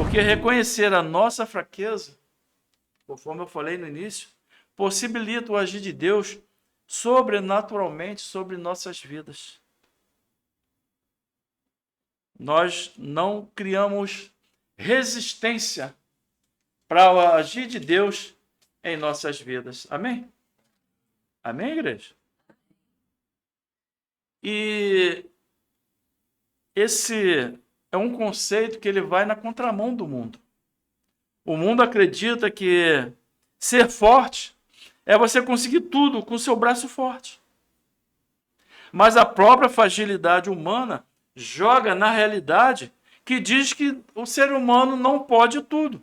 Porque reconhecer a nossa fraqueza, conforme eu falei no início, possibilita o agir de Deus sobrenaturalmente sobre nossas vidas. Nós não criamos resistência para o agir de Deus em nossas vidas. Amém? Amém, igreja? E esse é um conceito que ele vai na contramão do mundo. O mundo acredita que ser forte é você conseguir tudo com o seu braço forte. Mas a própria fragilidade humana joga na realidade que diz que o ser humano não pode tudo,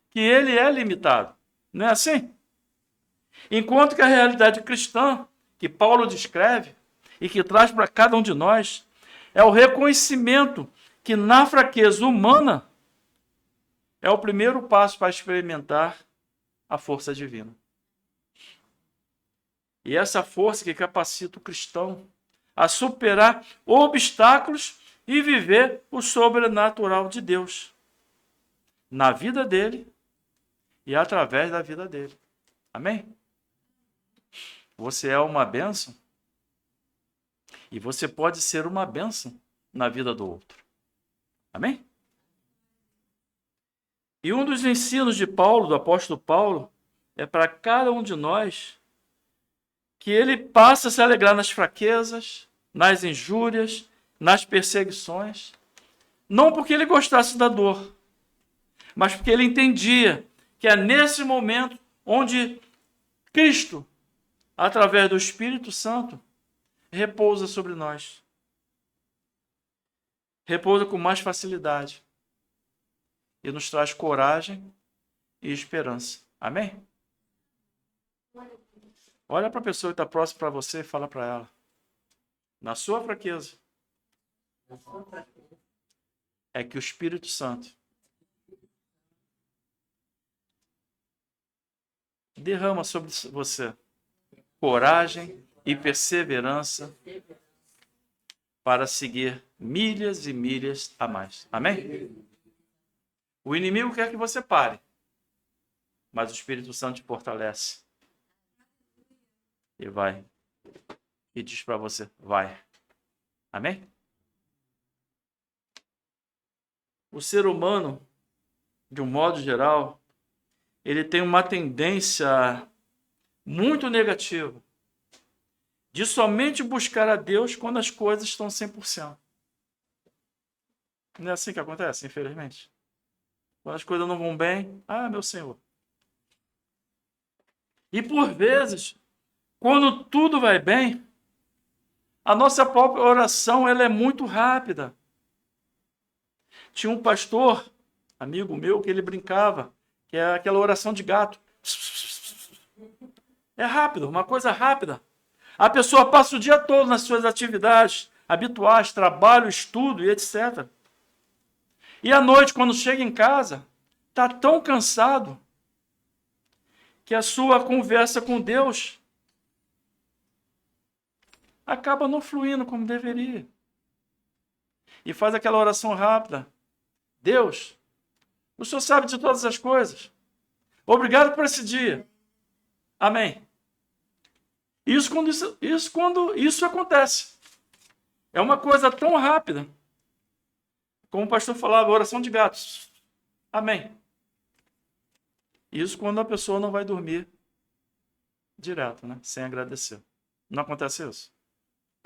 que ele é limitado. Não é assim? Enquanto que a realidade cristã, que Paulo descreve e que traz para cada um de nós, é o reconhecimento que na fraqueza humana é o primeiro passo para experimentar a força divina. E essa força que capacita o cristão a superar obstáculos e viver o sobrenatural de Deus na vida dele e através da vida dele. Amém? Você é uma bênção e você pode ser uma bênção na vida do outro. Amém? E um dos ensinos de Paulo, do apóstolo Paulo, é para cada um de nós que ele passa a se alegrar nas fraquezas, nas injúrias, nas perseguições, não porque ele gostasse da dor, mas porque ele entendia que é nesse momento onde Cristo, através do Espírito Santo, repousa sobre nós. Repousa com mais facilidade e nos traz coragem e esperança. Amém? Olha para a pessoa que está próxima para você e fala para ela. Na sua fraqueza, é que o Espírito Santo derrama sobre você coragem e perseverança para seguir milhas e milhas a mais. Amém? O inimigo quer que você pare, mas o Espírito Santo te fortalece. E vai. E diz para você, vai. Amém? O ser humano, de um modo geral, ele tem uma tendência muito negativa de somente buscar a Deus quando as coisas estão 100%. Não é assim que acontece, infelizmente? Quando as coisas não vão bem, meu Senhor. E por vezes, quando tudo vai bem, a nossa própria oração ela é muito rápida. Tinha um pastor, amigo meu, que ele brincava, que é aquela oração de gato. É rápido, uma coisa rápida. A pessoa passa o dia todo nas suas atividades habituais, trabalho, estudo e etc. E à noite, quando chega em casa, está tão cansado que a sua conversa com Deus acaba não fluindo como deveria. E faz aquela oração rápida. Deus, o Senhor sabe de todas as coisas. Obrigado por esse dia. Amém. Isso quando isso acontece. É uma coisa tão rápida. Como o pastor falava, oração de gatos. Amém. Isso quando a pessoa não vai dormir direto, né? Sem agradecer. Não acontece isso?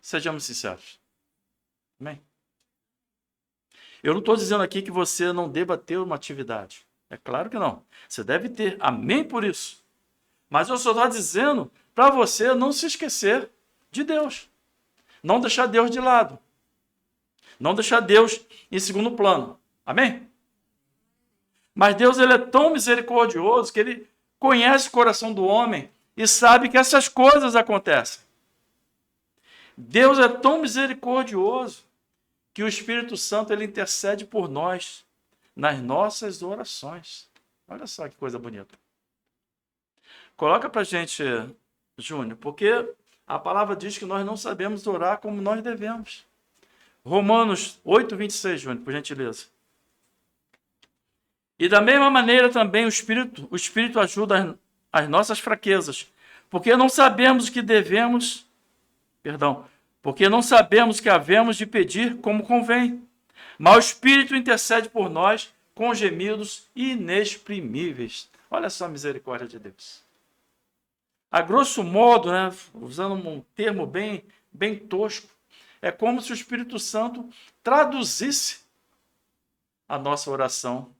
Sejamos sinceros. Amém? Eu não estou dizendo aqui que você não deva ter uma atividade. É claro que não. Você deve ter. Amém por isso. Mas eu só estou dizendo para você não se esquecer de Deus. Não deixar Deus de lado. Não deixar Deus em segundo plano. Amém? Mas Deus ele é tão misericordioso que ele conhece o coração do homem e sabe que essas coisas acontecem. Deus é tão misericordioso que o Espírito Santo ele intercede por nós nas nossas orações. Olha só que coisa bonita. Coloca para a gente, Júnior, porque a palavra diz que nós não sabemos orar como nós devemos. Romanos 8, 26, Júnior, por gentileza. E da mesma maneira também o Espírito ajuda as nossas fraquezas, porque não sabemos o que devemos, porque não sabemos o que havemos de pedir como convém. Mas o Espírito intercede por nós com gemidos inexprimíveis. Olha só a misericórdia de Deus. A grosso modo, né, usando um termo bem tosco, é como se o Espírito Santo traduzisse a nossa oração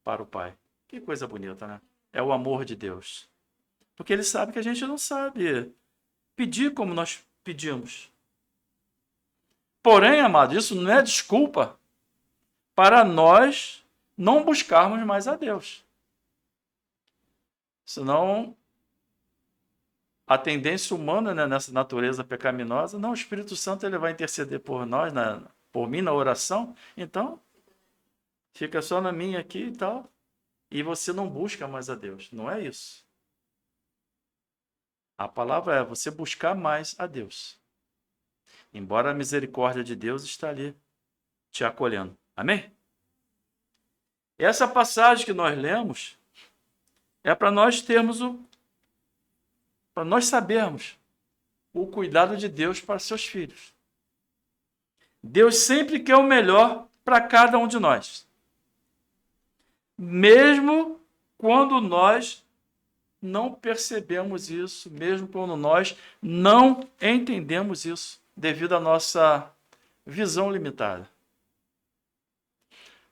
para o Pai. Que coisa bonita, né? É o amor de Deus. Porque Ele sabe que a gente não sabe pedir como nós pedimos. Porém, amado, isso não é desculpa para nós não buscarmos mais a Deus. Senão, a tendência humana, né, nessa natureza pecaminosa, não, o Espírito Santo ele vai interceder por nós, por mim na oração, então fica só na minha aqui e tal, e você não busca mais a Deus. Não é isso. A palavra é você buscar mais a Deus. Embora a misericórdia de Deus está ali te acolhendo. Amém? Essa passagem que nós lemos é para nós para nós sabermos o cuidado de Deus para seus filhos. Deus sempre quer o melhor para cada um de nós. Mesmo quando nós não percebemos isso, mesmo quando nós não entendemos isso, devido à nossa visão limitada.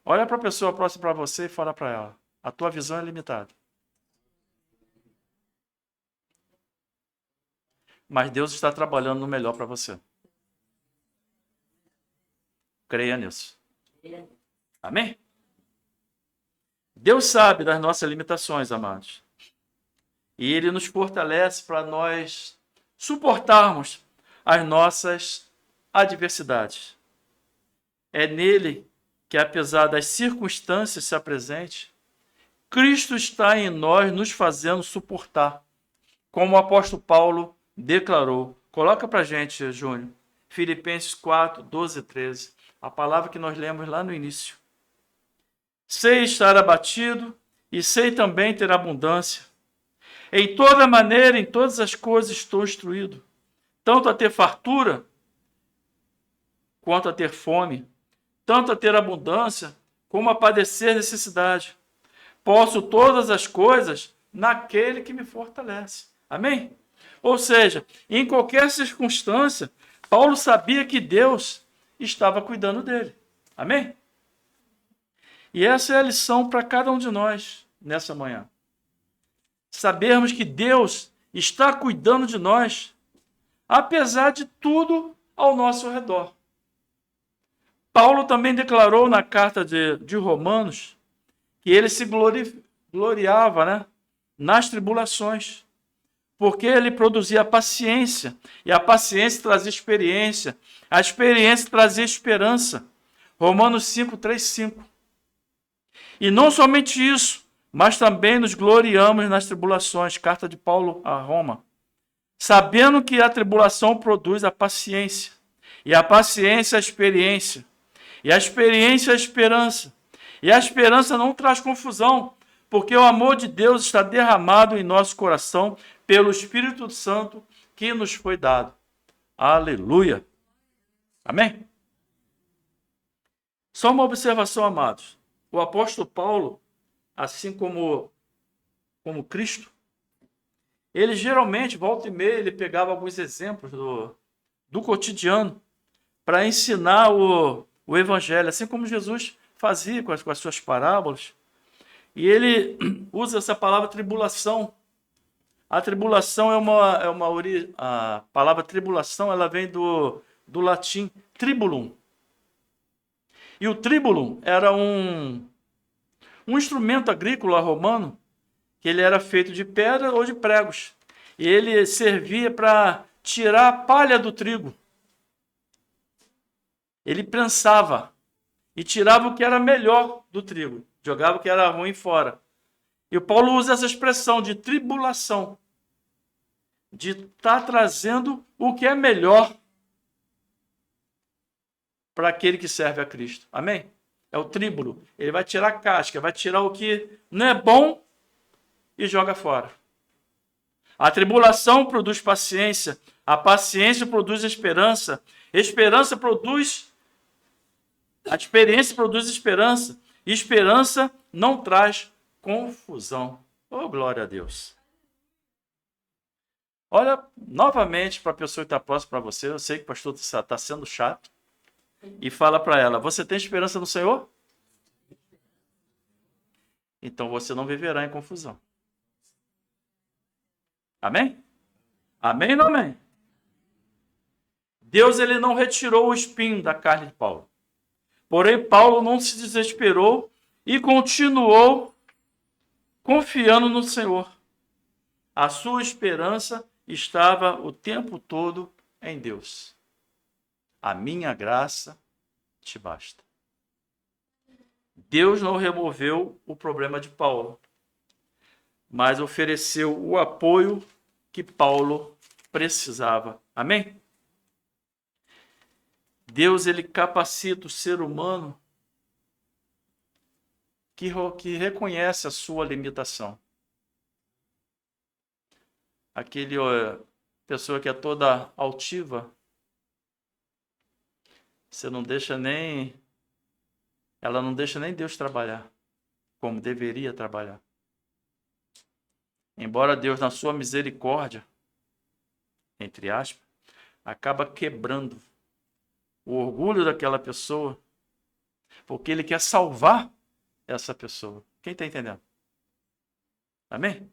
Olha para a pessoa próxima para você e fala para ela, a tua visão é limitada. Mas Deus está trabalhando no melhor para você. Creia nisso. Amém? Deus sabe das nossas limitações, amados. E Ele nos fortalece para nós suportarmos as nossas adversidades. É nele que, apesar das circunstâncias se apresentem, Cristo está em nós nos fazendo suportar. Como o apóstolo Paulo declarou. Coloca para a gente, Júnior. Filipenses 4, 12 e 13. A palavra que nós lemos lá no início. Sei estar abatido e sei também ter abundância. Em toda maneira, em todas as coisas estou instruído, tanto a ter fartura, quanto a ter fome, tanto a ter abundância, como a padecer necessidade. Posso todas as coisas naquele que me fortalece. Amém? Ou seja, em qualquer circunstância, Paulo sabia que Deus estava cuidando dele. Amém? E essa é a lição para cada um de nós nessa manhã. Sabermos que Deus está cuidando de nós, apesar de tudo ao nosso redor. Paulo também declarou na carta de Romanos que ele se gloriava, né, nas tribulações, porque ele produzia paciência, e a paciência trazia experiência, a experiência trazia esperança. Romanos 5, 3, 5. E não somente isso, mas também nos gloriamos nas tribulações, carta de Paulo a Roma, sabendo que a tribulação produz a paciência, e a paciência a experiência, e a experiência a esperança, e a esperança não traz confusão, porque o amor de Deus está derramado em nosso coração pelo Espírito Santo que nos foi dado. Aleluia! Amém? Só uma observação, amados. O apóstolo Paulo, assim como Cristo, ele geralmente, volta e meia, ele pegava alguns exemplos do cotidiano para ensinar o evangelho, assim como Jesus fazia com as suas parábolas. E ele usa essa palavra tribulação. A tribulação a palavra tribulação, ela vem do latim tribulum. E o tribulum era um instrumento agrícola romano, que ele era feito de pedra ou de pregos. E ele servia para tirar a palha do trigo. Ele prensava e tirava o que era melhor do trigo, jogava o que era ruim fora. E o Paulo usa essa expressão de tribulação, de estar trazendo o que é melhor para aquele que serve a Cristo. Amém? É o tríbulo. Ele vai tirar a casca, vai tirar o que não é bom e joga fora. A tribulação produz paciência. A paciência produz esperança. Esperança produz... A experiência produz esperança. E esperança não traz confusão. Oh, glória a Deus. Olha novamente para a pessoa que está próxima para você. Eu sei que o pastor está sendo chato. E fala para ela, você tem esperança no Senhor? Então você não viverá em confusão. Amém? Amém ou não amém? Deus ele não retirou o espinho da carne de Paulo. Porém, Paulo não se desesperou e continuou confiando no Senhor. A sua esperança estava o tempo todo em Deus. A minha graça te basta. Deus não removeu o problema de Paulo, mas ofereceu o apoio que Paulo precisava. Amém? Deus ele capacita o ser humano que reconhece a sua limitação. Aquele pessoa que é toda altiva, ela não deixa nem Deus trabalhar como deveria trabalhar. Embora Deus, na sua misericórdia, entre aspas, acaba quebrando o orgulho daquela pessoa, porque ele quer salvar essa pessoa. Quem está entendendo? Amém?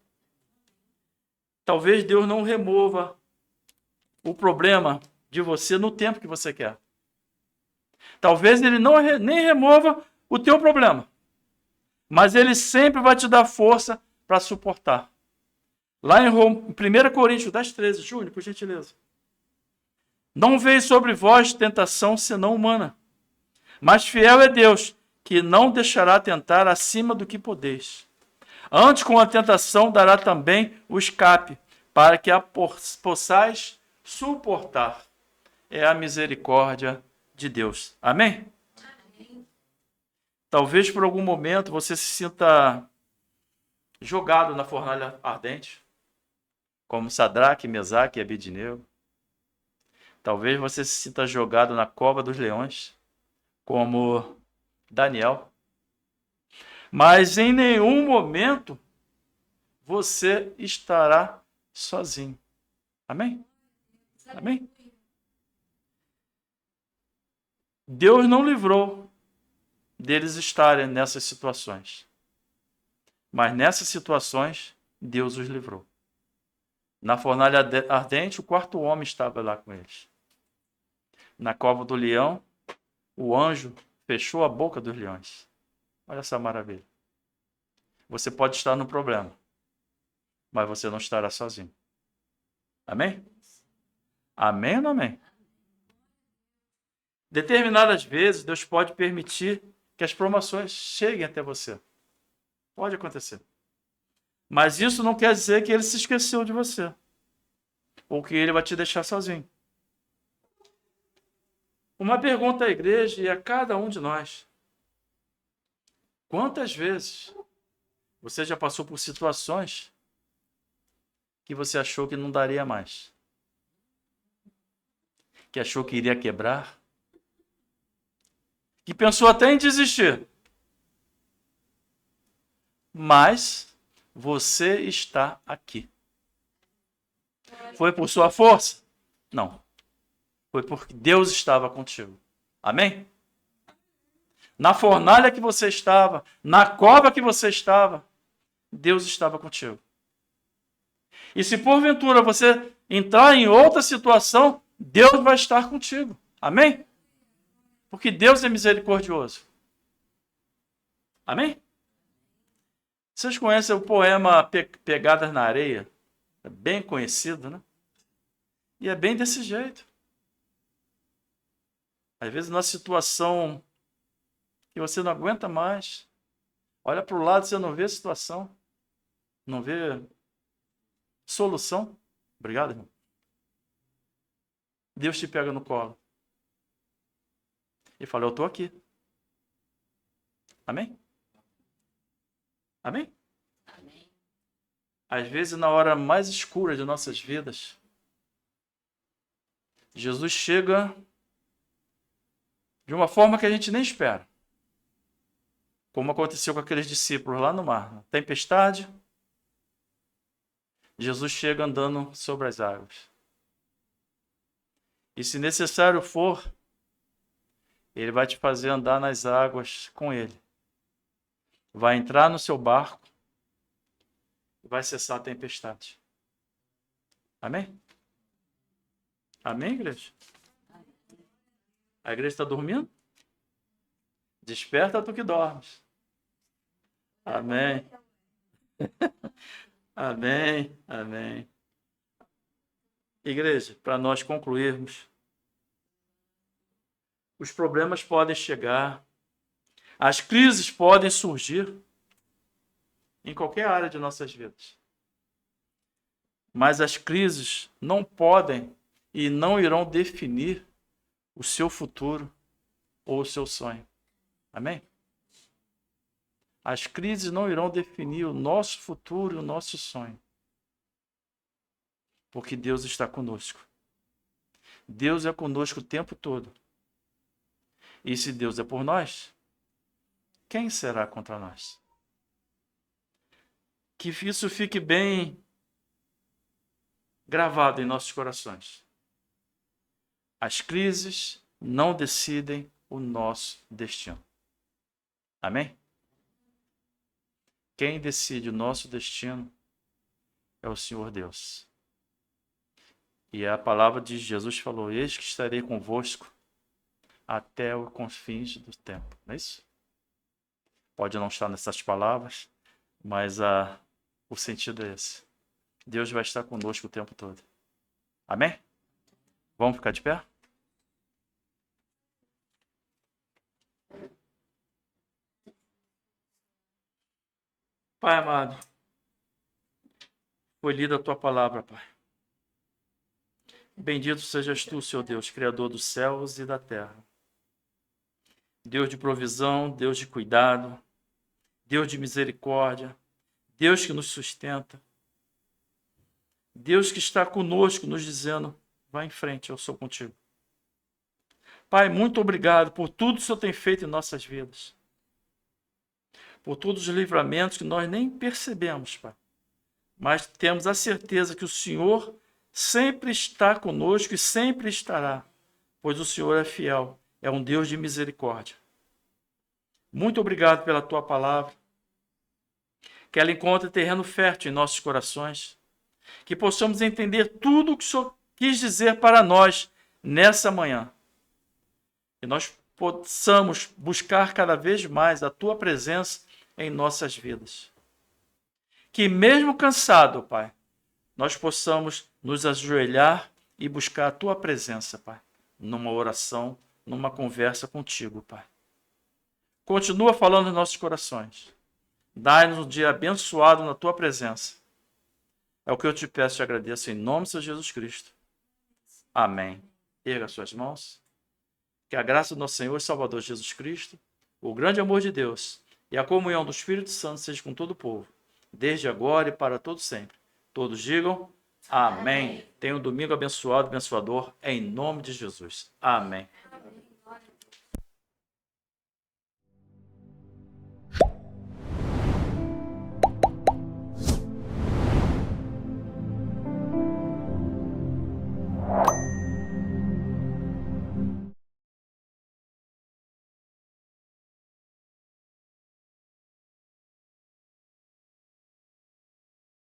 Talvez Deus não remova o problema de você no tempo que você quer. Talvez ele não nem remova o teu problema, mas ele sempre vai te dar força para suportar. Lá em 1 Coríntios 10:13, Júnior, por gentileza. Não veio sobre vós tentação senão humana, mas fiel é Deus, que não deixará tentar acima do que podeis. Antes, com a tentação, dará também o escape, para que a possais suportar. É a misericórdia de Deus. Amém? Amém. Talvez por algum momento você se sinta jogado na fornalha ardente, como Sadraque, Mesaque e Abednego. Talvez você se sinta jogado na cova dos leões, como Daniel. Mas em nenhum momento você estará sozinho. Amém? Amém? Deus não livrou deles estarem nessas situações. Mas nessas situações, Deus os livrou. Na fornalha ardente, o quarto homem estava lá com eles. Na cova do leão, o anjo fechou a boca dos leões. Olha essa maravilha. Você pode estar no problema, mas você não estará sozinho. Amém? Amém ou não amém? Determinadas vezes, Deus pode permitir que as promoções cheguem até você. Pode acontecer. Mas isso não quer dizer que ele se esqueceu de você. Ou que ele vai te deixar sozinho. Uma pergunta à igreja e a cada um de nós. Quantas vezes você já passou por situações que você achou que não daria mais? Que achou que iria quebrar? Que pensou até em desistir? Mas você está aqui. Foi por sua força? Não. Foi porque Deus estava contigo. Amém? Na fornalha que você estava, na cova que você estava, Deus estava contigo. E se porventura você entrar em outra situação, Deus vai estar contigo. Amém? Porque Deus é misericordioso. Amém? Vocês conhecem o poema Pegadas na Areia? É bem conhecido, né? E é bem desse jeito. Às vezes, numa situação que você não aguenta mais, olha para o lado e você não vê a situação, não vê solução. Obrigado, irmão. Deus te pega no colo e fala, eu estou aqui. Amém? Amém? Amém. Às vezes, na hora mais escura de nossas vidas, Jesus chega de uma forma que a gente nem espera. Como aconteceu com aqueles discípulos lá no mar. Tempestade, Jesus chega andando sobre as águas. E se necessário for, ele vai te fazer andar nas águas com ele. Vai entrar no seu barco e vai cessar a tempestade. Amém? Amém, igreja? A igreja está dormindo? Desperta tu que dormes. Amém. Amém. Amém. Igreja, para nós concluirmos, os problemas podem chegar, as crises podem surgir em qualquer área de nossas vidas. Mas as crises não podem e não irão definir o seu futuro ou o seu sonho. Amém? As crises não irão definir o nosso futuro e o nosso sonho. Porque Deus está conosco. Deus é conosco o tempo todo. E se Deus é por nós, quem será contra nós? Que isso fique bem gravado em nossos corações. As crises não decidem o nosso destino. Amém? Quem decide o nosso destino é o Senhor Deus. E a palavra de Jesus falou: eis que estarei convosco até os confins do tempo. Não é isso? Pode não estar nessas palavras, mas o sentido é esse. Deus vai estar conosco o tempo todo. Amém? Vamos ficar de pé? Pai amado, foi lida a tua palavra, Pai. Bendito sejas tu, Senhor Deus, Criador dos céus e da terra. Deus de provisão, Deus de cuidado, Deus de misericórdia, Deus que nos sustenta, Deus que está conosco, nos dizendo: vá em frente, eu sou contigo. Pai, muito obrigado por tudo que o Senhor tem feito em nossas vidas. Por todos os livramentos que nós nem percebemos, Pai. Mas temos a certeza que o Senhor sempre está conosco e sempre estará, pois o Senhor é fiel, é um Deus de misericórdia. Muito obrigado pela tua palavra, que ela encontre terreno fértil em nossos corações, que possamos entender tudo o que o Senhor quis dizer para nós nessa manhã, que nós possamos buscar cada vez mais a tua presença em nossas vidas. Que mesmo cansado, Pai, nós possamos nos ajoelhar e buscar a tua presença, Pai, numa oração, numa conversa contigo, Pai. Continua falando nos nossos corações. Dai-nos um dia abençoado na tua presença. É o que eu te peço e te agradeço em nome de Jesus Cristo. Amém. Erga suas mãos. Que a graça do nosso Senhor e Salvador Jesus Cristo, o grande amor de Deus e a comunhão do Espírito Santo seja com todo o povo, desde agora e para todo sempre. Todos digam amém. Tenha um domingo abençoado, abençoador, em nome de Jesus. Amém.